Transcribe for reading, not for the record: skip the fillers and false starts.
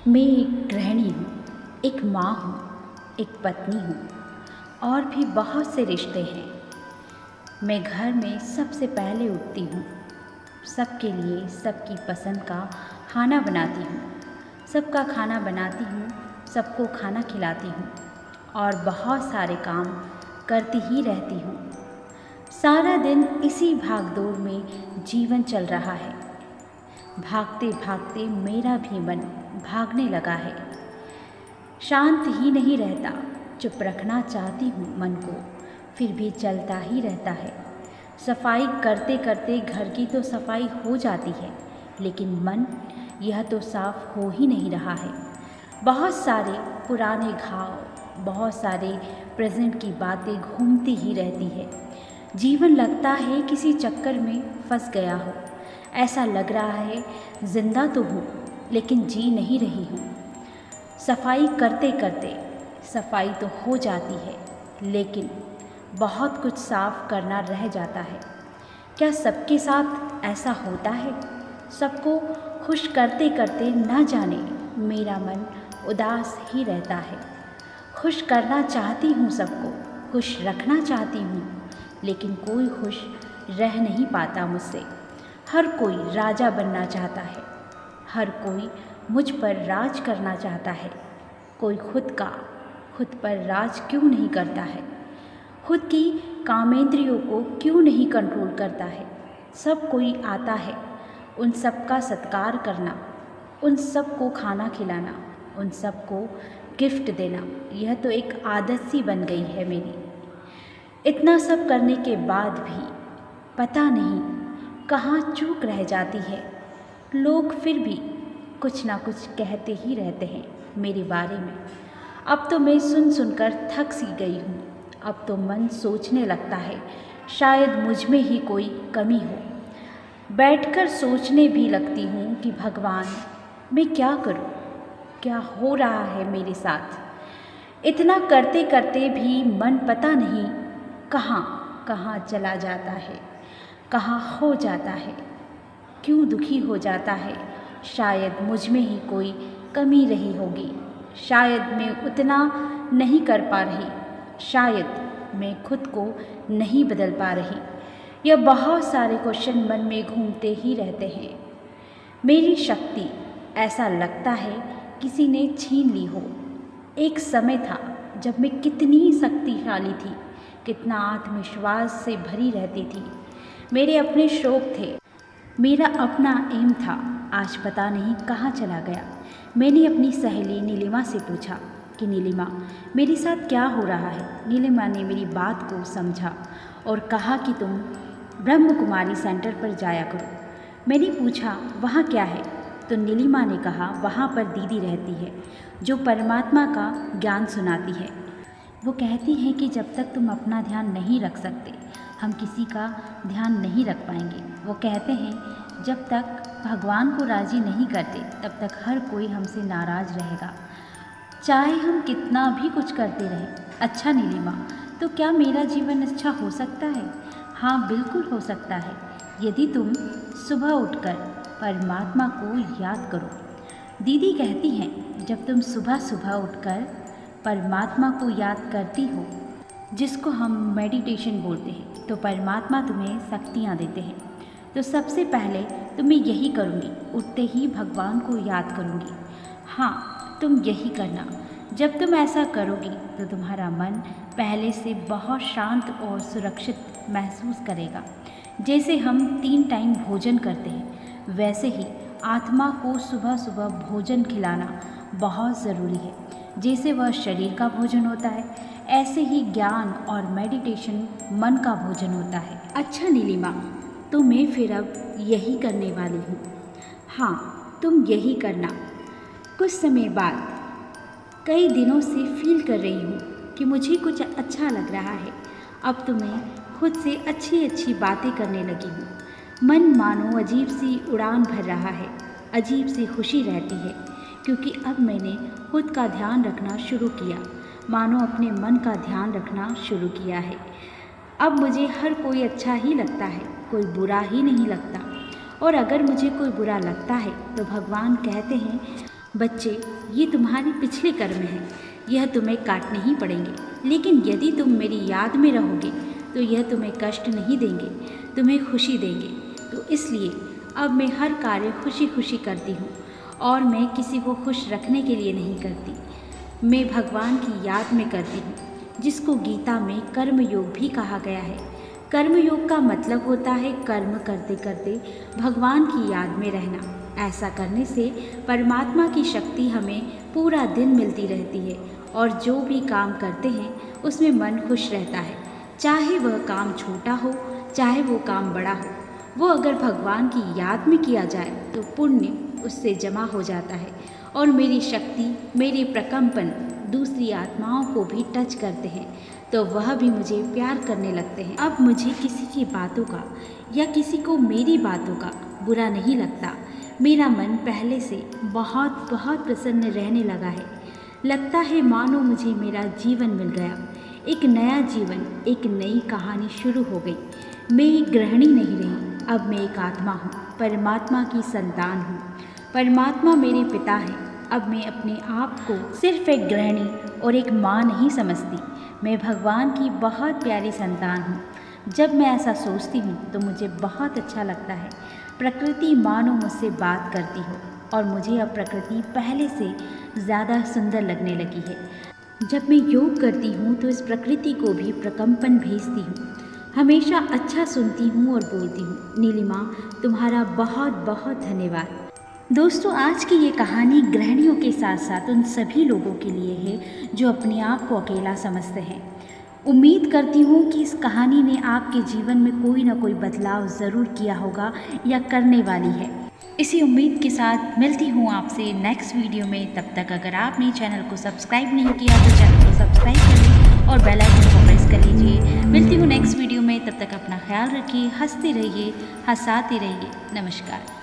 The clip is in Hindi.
मैं एक गृहिणी हूँ, एक माँ हूँ, एक पत्नी हूँ और भी बहुत से रिश्ते हैं। मैं घर में सबसे पहले उठती हूँ, सबके लिए सबकी पसंद का खाना बनाती हूँ, सबका खाना बनाती हूँ, सबको खाना खिलाती हूँ और बहुत सारे काम करती ही रहती हूँ। सारा दिन इसी भागदौड़ में जीवन चल रहा है। भागते भागते मेरा भी मन भागने लगा है। शांत ही नहीं रहता, चुप रखना चाहती हूँ मन को, फिर भी चलता ही रहता है। सफाई करते करते घर की तो सफाई हो जाती है, लेकिन मन यह तो साफ हो ही नहीं रहा है। बहुत सारे पुराने घाव, बहुत सारे प्रेजेंट की बातें घूमती ही रहती है। जीवन लगता है किसी चक्कर में फंस गया हो। ऐसा लग रहा है जिंदा तो हूँ, लेकिन जी नहीं रही हूँ। सफाई करते करते सफाई तो हो जाती है, लेकिन बहुत कुछ साफ करना रह जाता है। क्या सबके साथ ऐसा होता है? सबको खुश करते करते न जाने मेरा मन उदास ही रहता है। खुश करना चाहती हूँ सबको, खुश रखना चाहती हूँ, लेकिन कोई खुश रह नहीं पाता मुझसे। हर कोई राजा बनना चाहता है, हर कोई मुझ पर राज करना चाहता है। कोई खुद पर राज क्यों नहीं करता है? खुद की कामेंद्रियों को क्यों नहीं कंट्रोल करता है? सब कोई आता है, उन सब का सत्कार करना, उन सब को खाना खिलाना, उन सब को गिफ्ट देना, यह तो एक आदत सी बन गई है मेरी। इतना सब करने के बाद भी पता नहीं कहाँ चूक रह जाती है। लोग फिर भी कुछ ना कुछ कहते ही रहते हैं मेरे बारे में। अब तो मैं सुन सुनकर थक सी गई हूँ। अब तो मन सोचने लगता है शायद मुझ में ही कोई कमी हो। बैठकर सोचने भी लगती हूँ कि भगवान, मैं क्या करूँ? क्या हो रहा है मेरे साथ? इतना करते करते भी मन पता नहीं कहाँ कहाँ चला जाता है, कहाँ हो जाता है, क्यों दुखी हो जाता है। शायद मुझ में ही कोई कमी रही होगी, शायद मैं उतना नहीं कर पा रही, शायद मैं खुद को नहीं बदल पा रही। यह बहुत सारे क्वेश्चन मन में घूमते ही रहते हैं। मेरी शक्ति ऐसा लगता है किसी ने छीन ली हो। एक समय था जब मैं कितनी शक्तिशाली थी, कितना आत्मविश्वास से भरी रहती थी। मेरे अपने शौक थे, मेरा अपना एम था, आज पता नहीं कहाँ चला गया। मैंने अपनी सहेली नीलिमा से पूछा कि नीलिमा, मेरे साथ क्या हो रहा है? नीलिमा ने मेरी बात को समझा और कहा कि तुम ब्रह्म कुमारी सेंटर पर जाया करो। मैंने पूछा वहाँ क्या है? तो नीलिमा ने कहा वहाँ पर दीदी रहती है जो परमात्मा का ज्ञान सुनाती है। वो कहती हैं कि जब तक तुम अपना ध्यान नहीं रख सकते, हम किसी का ध्यान नहीं रख पाएंगे। वो कहते हैं जब तक भगवान को राज़ी नहीं करते तब तक हर कोई हमसे नाराज़ रहेगा, चाहे हम कितना भी कुछ करते रहें। अच्छा नीलिमा, तो क्या मेरा जीवन अच्छा हो सकता है? हाँ, बिल्कुल हो सकता है, यदि तुम सुबह उठकर परमात्मा को याद करो। दीदी कहती हैं जब तुम सुबह सुबह उठकर परमात्मा को याद करती हो, जिसको हम मेडिटेशन बोलते हैं, तो परमात्मा तुम्हें शक्तियाँ देते हैं। तो सबसे पहले तो मैं यही करूँगी, उठते ही भगवान को याद करूँगी। हाँ, तुम यही करना। जब तुम ऐसा करोगी तो तुम्हारा मन पहले से बहुत शांत और सुरक्षित महसूस करेगा। जैसे हम 3 टाइम भोजन करते हैं, वैसे ही आत्मा को सुबह सुबह भोजन खिलाना बहुत ज़रूरी है। जैसे वह शरीर का भोजन होता है, ऐसे ही ज्ञान और मेडिटेशन मन का भोजन होता है। अच्छा नीलिमा, तो मैं फिर अब यही करने वाली हूँ। हाँ, तुम यही करना। कुछ समय बाद कई दिनों से फील कर रही हूँ कि मुझे कुछ अच्छा लग रहा है। अब तो मैं खुद से अच्छी अच्छी बातें करने लगी हूँ। मन मानो अजीब सी उड़ान भर रहा है, अजीब सी खुशी रहती है, क्योंकि अब मैंने खुद का ध्यान रखना शुरू किया, मानो अपने मन का ध्यान रखना शुरू किया है। अब मुझे हर कोई अच्छा ही लगता है, कोई बुरा ही नहीं लगता। और अगर मुझे कोई बुरा लगता है तो भगवान कहते हैं बच्चे, ये तुम्हारे पिछले कर्म हैं, यह तुम्हें काटने ही पड़ेंगे, लेकिन यदि तुम मेरी याद में रहोगे तो यह तुम्हें कष्ट नहीं देंगे, तुम्हें खुशी देंगे। तो इसलिए अब मैं हर कार्य खुशी खुशी करती हूँ और मैं किसी को खुश रखने के लिए नहीं करती, मैं भगवान की याद में करती हूँ, जिसको गीता में कर्मयोग भी कहा गया है। कर्मयोग का मतलब होता है कर्म करते करते भगवान की याद में रहना। ऐसा करने से परमात्मा की शक्ति हमें पूरा दिन मिलती रहती है और जो भी काम करते हैं उसमें मन खुश रहता है। चाहे वह काम छोटा हो, चाहे वो काम बड़ा हो, वो अगर भगवान की याद में किया जाए तो पुण्य उससे जमा हो जाता है और मेरी शक्ति, मेरे प्रकंपन दूसरी आत्माओं को भी टच करते हैं तो वह भी मुझे प्यार करने लगते हैं। अब मुझे किसी की बातों का या किसी को मेरी बातों का बुरा नहीं लगता। मेरा मन पहले से बहुत बहुत प्रसन्न रहने लगा है। लगता है मानो मुझे मेरा जीवन मिल गया, एक नया जीवन, एक नई कहानी शुरू हो गई। मैं एक गृहिणी नहीं रही, अब मैं एक आत्मा हूँ, परमात्मा की संतान हूँ। परमात्मा मेरे पिता हैं। अब मैं अपने आप को सिर्फ एक गृहिणी और एक माँ नहीं समझती, मैं भगवान की बहुत प्यारी संतान हूँ। जब मैं ऐसा सोचती हूँ तो मुझे बहुत अच्छा लगता है। प्रकृति मानो मुझसे बात करती हो और मुझे अब प्रकृति पहले से ज़्यादा सुंदर लगने लगी है। जब मैं योग करती हूँ तो इस प्रकृति को भी प्रकंपन भेजती हूँ। हमेशा अच्छा सुनती हूँ और बोलती हूँ। नीलिमा, तुम्हारा बहुत बहुत धन्यवाद। दोस्तों, आज की ये कहानी गृहिणियों के साथ साथ उन सभी लोगों के लिए है जो अपने आप को अकेला समझते हैं। उम्मीद करती हूँ कि इस कहानी ने आपके जीवन में कोई ना कोई बदलाव ज़रूर किया होगा या करने वाली है। इसी उम्मीद के साथ मिलती हूँ आपसे नेक्स्ट वीडियो में। तब तक अगर आपने चैनल को सब्सक्राइब नहीं किया तो चैनल को सब्सक्राइब कर लीजिए और बेल आइकन को प्रेस कर लीजिए। मिलती हूँ नेक्स्ट वीडियो में, तब तक अपना ख्याल रखिए, हंसते रहिए, हंसाते रहिए। नमस्कार।